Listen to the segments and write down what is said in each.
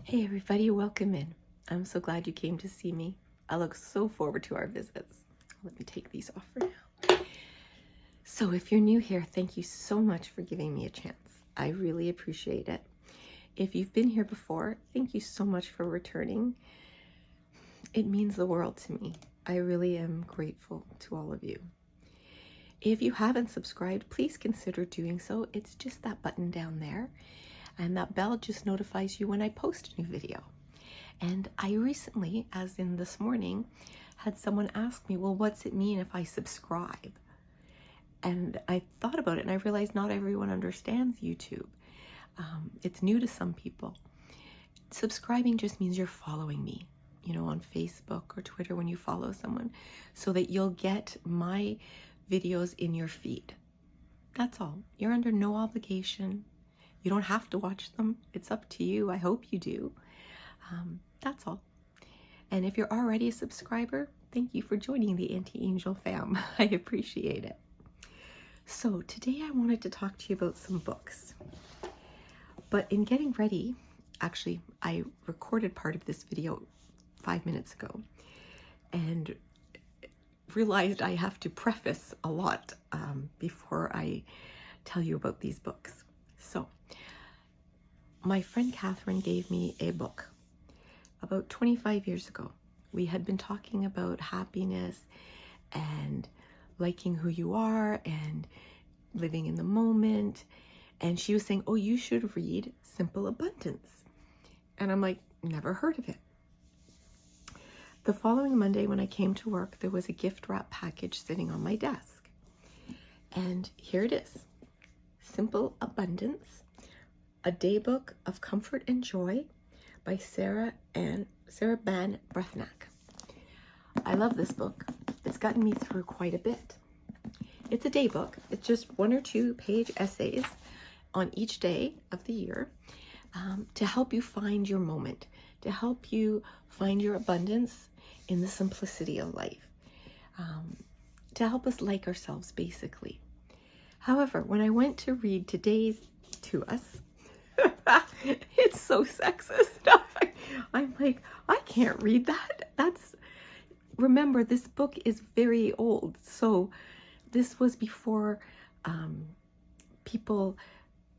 Hey everybody, welcome in. I'm so glad you came to see me. I look so forward to our visits. Let me take these off for now. So if you're new here, thank you so much for giving me a chance. I really appreciate it. If you've been here before, thank you so much for returning. It means the world to me. I really am grateful to all of you. If you haven't subscribed, please consider doing so. It's just that button down there. And that bell just notifies you when I post a new video. And I recently, as in this morning, had someone ask me, well, what's it mean if I subscribe? And I thought about it and I realized not everyone understands YouTube. It's new to some people. Subscribing just means you're following me, on Facebook or Twitter when you follow someone, so that you'll get my videos in your feed. That's all. You're under no obligation. You don't have to watch them. It's up to you. I hope you do. That's all. And if you're already a subscriber, thank you for joining the Auntie Angel fam. I appreciate it. So today I wanted to talk to you about some books. But in getting ready, actually, I recorded part of this video 5 minutes ago and realized I have to preface a lot before I tell you about these books. So my friend Catherine gave me a book about 25 years ago. We had been talking about happiness and liking who you are and living in the moment. And she was saying, oh, you should read Simple Abundance. And I'm like, never heard of it. The following Monday when I came to work, there was a gift wrap package sitting on my desk. And here it is. Simple Abundance, a daybook of comfort and joy by Sarah Ban Brethnack. I love this book. It's gotten me through quite a bit. It's a daybook. It's just 1 or 2 page essays on each day of the year to help you find your moment, to help you find your abundance in the simplicity of life, to help us like ourselves, basically. However, when I went to read today's to us, it's so sexist. I'm like, I can't read that. Remember, this book is very old. So this was before people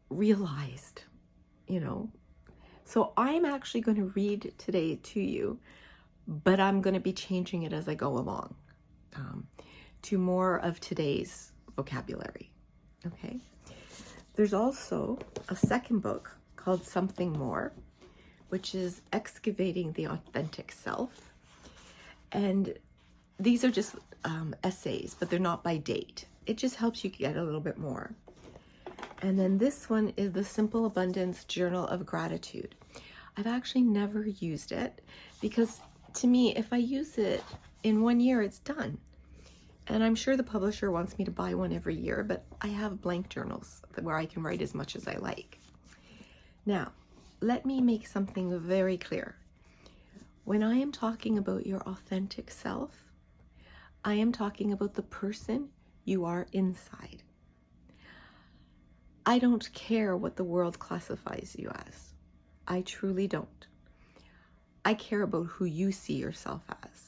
realized, So I'm actually going to read today to you, but I'm going to be changing it as I go along to more of today's vocabulary. Okay. There's also a second book called Something More, which is Excavating the Authentic Self. And these are just essays, but they're not by date. It just helps you get a little bit more. And then this one is the Simple Abundance Journal of Gratitude. I've actually never used it because to me, if I use it in 1 year, it's done. And I'm sure the publisher wants me to buy one every year, but I have blank journals where I can write as much as I like. Now, let me make something very clear. When I am talking about your authentic self, I am talking about the person you are inside. I don't care what the world classifies you as. I truly don't. I care about who you see yourself as.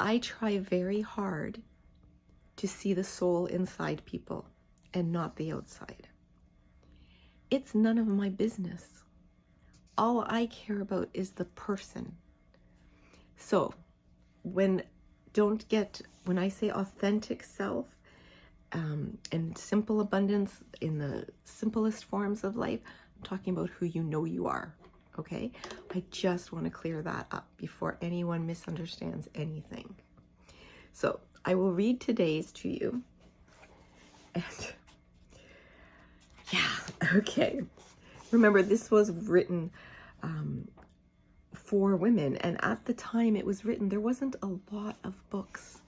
I try very hard to see the soul inside people and not the outside. It's none of my business. All I care about is the person. So when I say authentic self and simple abundance in the simplest forms of life, I'm talking about who you know you are. Okay, I just want to clear that up before anyone misunderstands anything. So I will read today's to you. And yeah, okay. Remember, this was written for women. And at the time it was written, there wasn't a lot of books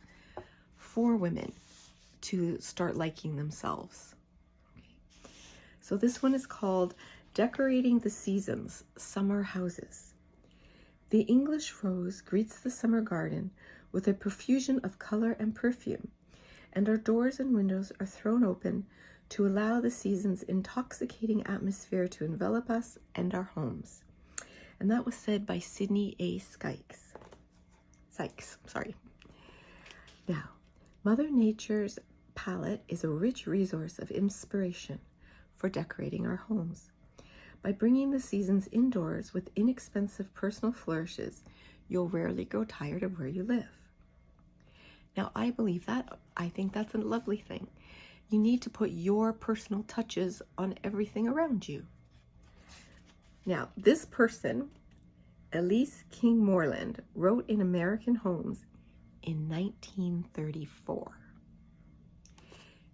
for women to start liking themselves. Okay. So this one is called Decorating the Seasons, Summer Houses. The English rose greets the summer garden with a profusion of color and perfume, and our doors and windows are thrown open to allow the season's intoxicating atmosphere to envelop us and our homes. And that was said by Sydney A. Sykes. Now, Mother Nature's palette is a rich resource of inspiration for decorating our homes. By bringing the seasons indoors with inexpensive personal flourishes, you'll rarely grow tired of where you live. Now, I believe that. I think that's a lovely thing. You need to put your personal touches on everything around you. Now, this person, Elise King Moreland, wrote in American Homes in 1934.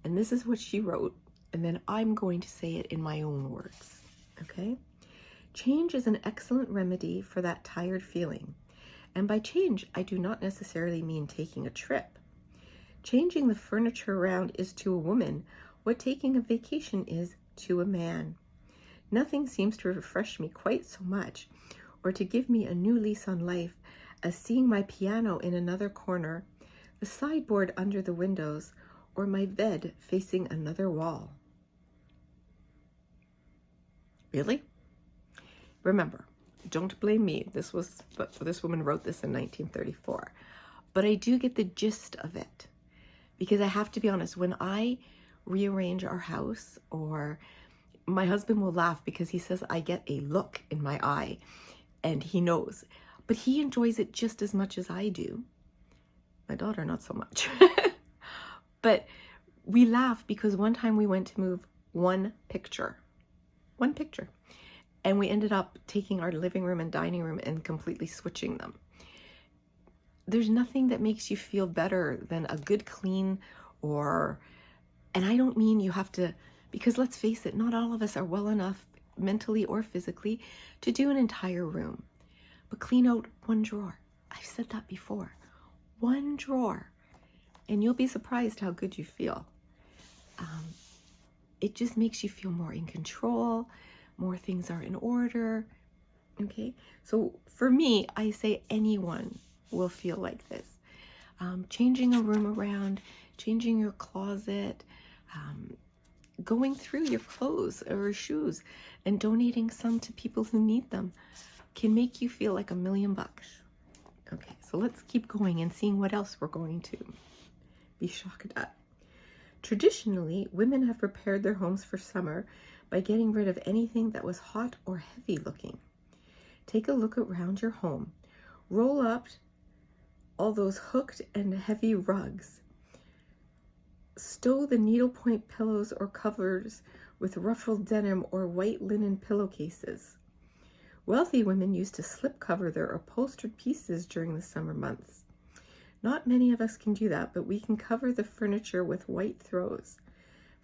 And this is what she wrote, and then I'm going to say it in my own words, okay? Change is an excellent remedy for that tired feeling. And by change, I do not necessarily mean taking a trip. Changing the furniture around is to a woman what taking a vacation is to a man. Nothing seems to refresh me quite so much, or to give me a new lease on life, as seeing my piano in another corner, the sideboard under the windows, or my bed facing another wall. Really? Remember, don't blame me. This woman wrote this in 1934. But I do get the gist of it. Because I have to be honest, when I rearrange our house, or my husband will laugh because he says I get a look in my eye, and he knows. But he enjoys it just as much as I do. My daughter, not so much. But we laugh because one time we went to move one picture. And we ended up taking our living room and dining room and completely switching them. There's nothing that makes you feel better than a good clean, and I don't mean you have to, because let's face it, not all of us are well enough mentally or physically to do an entire room. But clean out one drawer. I've said that before. One drawer. And you'll be surprised how good you feel. It just makes you feel more in control, more things are in order. Okay? So for me, I say anyone will feel like this. Changing a room around, changing your closet, going through your clothes or shoes and donating some to people who need them can make you feel like $1 million. Okay, so let's keep going and seeing what else we're going to be shocked at. Traditionally, women have prepared their homes for summer by getting rid of anything that was hot or heavy looking. Take a look around your home. Roll up all those hooked and heavy rugs. Stow the needlepoint pillows or covers with ruffled denim or white linen pillowcases. Wealthy women used to slip cover their upholstered pieces during the summer months. Not many of us can do that, but we can cover the furniture with white throws.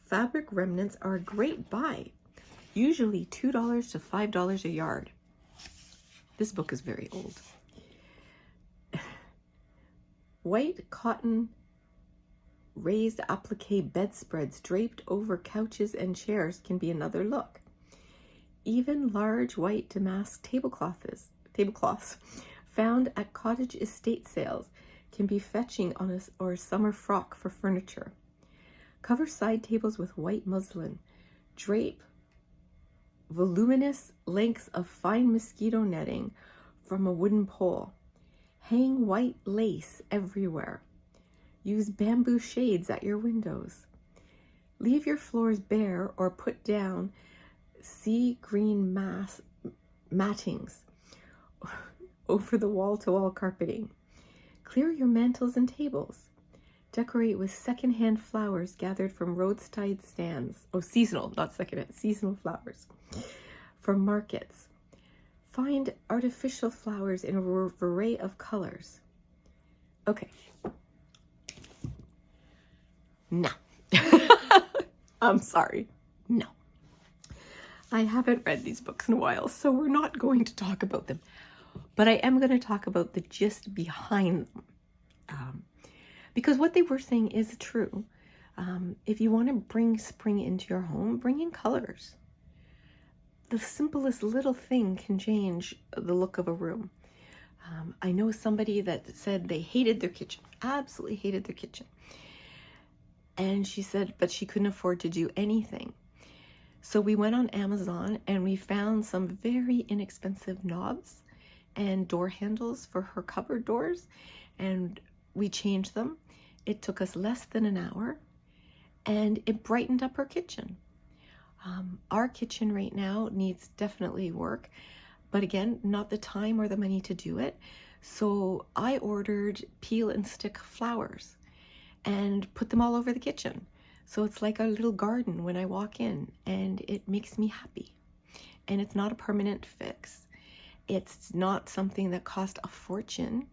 Fabric remnants are a great buy, usually $2 to $5 a yard. This book is very old. White cotton raised applique bedspreads draped over couches and chairs can be another look. Even large white damask tablecloths found at cottage estate sales can be fetching on a summer frock for furniture. Cover side tables with white muslin. Drape voluminous lengths of fine mosquito netting from a wooden pole. Hang white lace everywhere. Use bamboo shades at your windows. Leave your floors bare or put down sea green mattings over the wall-to-wall carpeting. Clear your mantels and tables. Decorate with secondhand flowers gathered from roadside stands. Oh, seasonal, not secondhand, seasonal flowers from markets. Find artificial flowers in a array of colors. Okay. No. I'm sorry. No. I haven't read these books in a while, so we're not going to talk about them. But I am going to talk about the gist behind them. Because what they were saying is true. If you want to bring spring into your home, bring in colors. The simplest little thing can change the look of a room. I know somebody that said they hated their kitchen, absolutely hated their kitchen. And she said, but she couldn't afford to do anything. So we went on Amazon and we found some very inexpensive knobs and door handles for her cupboard doors, and we changed them. It took us less than an hour, and it brightened up her kitchen. Our kitchen right now needs definitely work, but again, not the time or the money to do it. So I ordered peel and stick flowers and put them all over the kitchen. So it's like a little garden when I walk in, and it makes me happy. And it's not a permanent fix. It's not something that cost a fortune,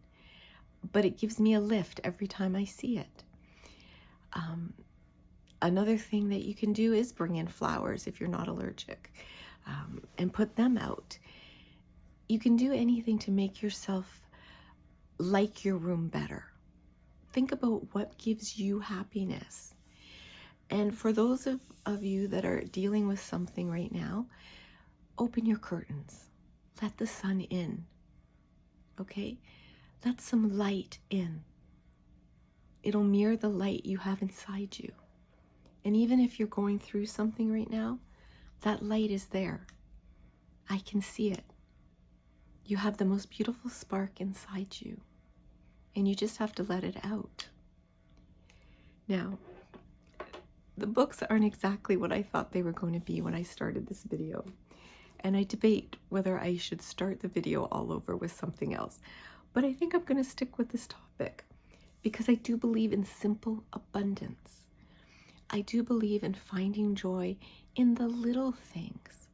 but it gives me a lift every time I see it. Another thing that you can do is bring in flowers if you're not allergic, and put them out. You can do anything to make yourself like your room better. Think about what gives you happiness. And for those of you that are dealing with something right now, open your curtains. Let the sun in, okay? Let some light in. It'll mirror the light you have inside you. And even if you're going through something right now, that light is there. I can see it. You have the most beautiful spark inside you, and you just have to let it out. Now, the books aren't exactly what I thought they were going to be when I started this video, and I debate whether I should start the video all over with something else, but I think I'm going to stick with this topic because I do believe in simple abundance. I do believe in finding joy in the little things.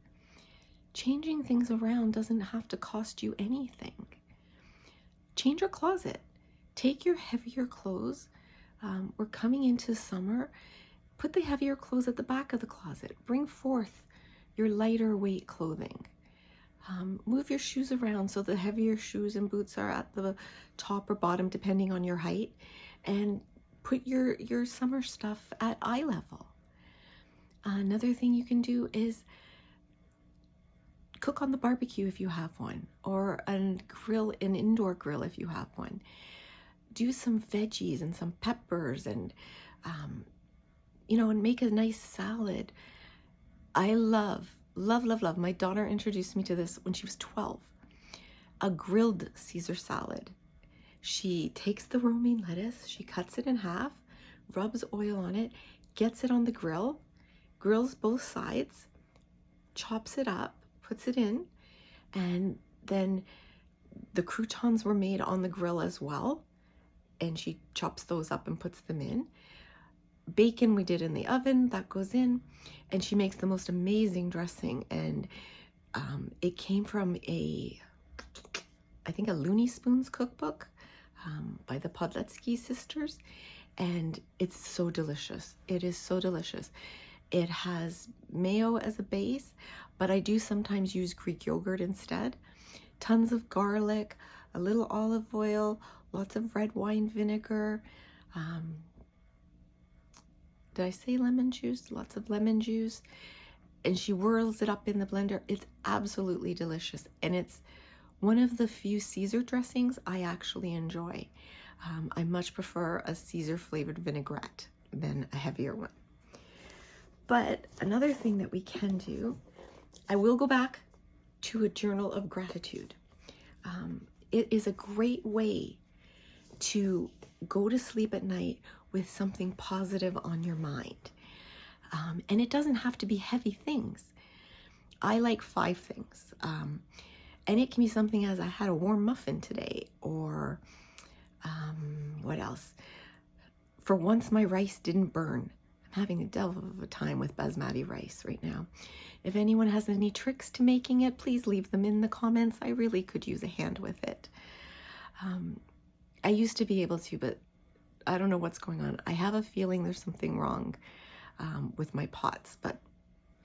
Changing things around doesn't have to cost you anything. Change your closet. Take your heavier clothes. We're coming into summer. Put the heavier clothes at the back of the closet. Bring forth your lighter weight clothing. Move your shoes around so the heavier shoes and boots are at the top or bottom depending on your height. And put your summer stuff at eye level. Another thing you can do is cook on the barbecue if you have one, or an indoor grill if you have one. Do some veggies and some peppers and, and make a nice salad. I love. My daughter introduced me to this when she was 12. A grilled Caesar salad. She takes the romaine lettuce, she cuts it in half, rubs oil on it, gets it on the grill, grills both sides, chops it up, puts it in, and then the croutons were made on the grill as well, and she chops those up and puts them in. Bacon we did in the oven, that goes in, and she makes the most amazing dressing, and it came from I think a Looney Spoons cookbook by the Podletsky sisters, and it's so delicious. It is so delicious. It has mayo as a base, but I do sometimes use Greek yogurt instead. Tons of garlic, a little olive oil, lots of red wine vinegar. Did I say lemon juice? Lots of lemon juice. And she whirls it up in the blender. It's absolutely delicious. And it's one of the few Caesar dressings I actually enjoy. I much prefer a Caesar flavored vinaigrette than a heavier one. But another thing that we can do, I will go back to a journal of gratitude. It is a great way to go to sleep at night with something positive on your mind. And it doesn't have to be heavy things. I like 5 things. And it can be something as I had a warm muffin today, or what else? For once my rice didn't burn. I'm having a devil of a time with basmati rice right now. If anyone has any tricks to making it, please leave them in the comments. I really could use a hand with it. I used to be able to, but I don't know what's going on. I have a feeling there's something wrong with my pots, but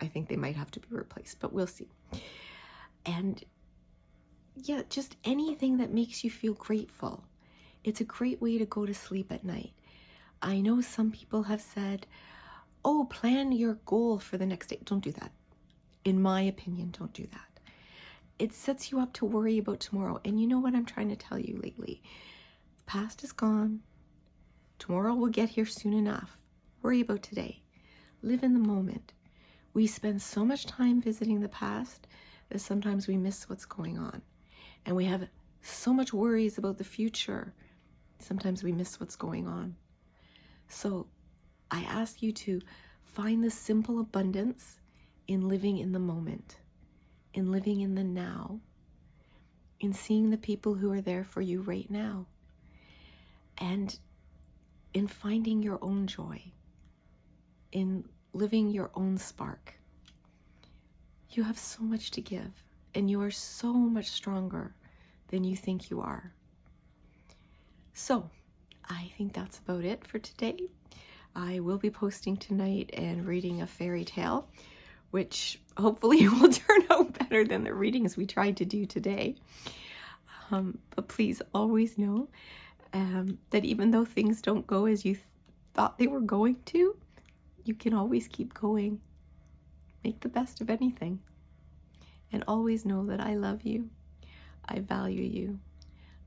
I think they might have to be replaced, but we'll see. And yeah, just anything that makes you feel grateful. It's a great way to go to sleep at night. I know some people have said, oh, plan your goal for the next day. Don't do that. In my opinion, don't do that. It sets you up to worry about tomorrow. And you know what I'm trying to tell you lately? The past is gone. Tomorrow will get here soon enough. Worry about today. Live in the moment. We spend so much time visiting the past that sometimes we miss what's going on. And we have so much worries about the future. Sometimes we miss what's going on. So I ask you to find the simple abundance in living in the moment, in living in the now, in seeing the people who are there for you right now, and in finding your own joy, in living your own spark. You have so much to give, and you are so much stronger than you think you are. So I think that's about it for today. I will be posting tonight and reading a fairy tale, which hopefully will turn out better than the readings we tried to do today. But please always know that even though things don't go as you thought they were going to, you can always keep going. Make the best of anything. And always know that I love you. I value you.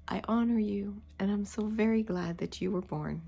I honor you. And I'm so very glad that you were born.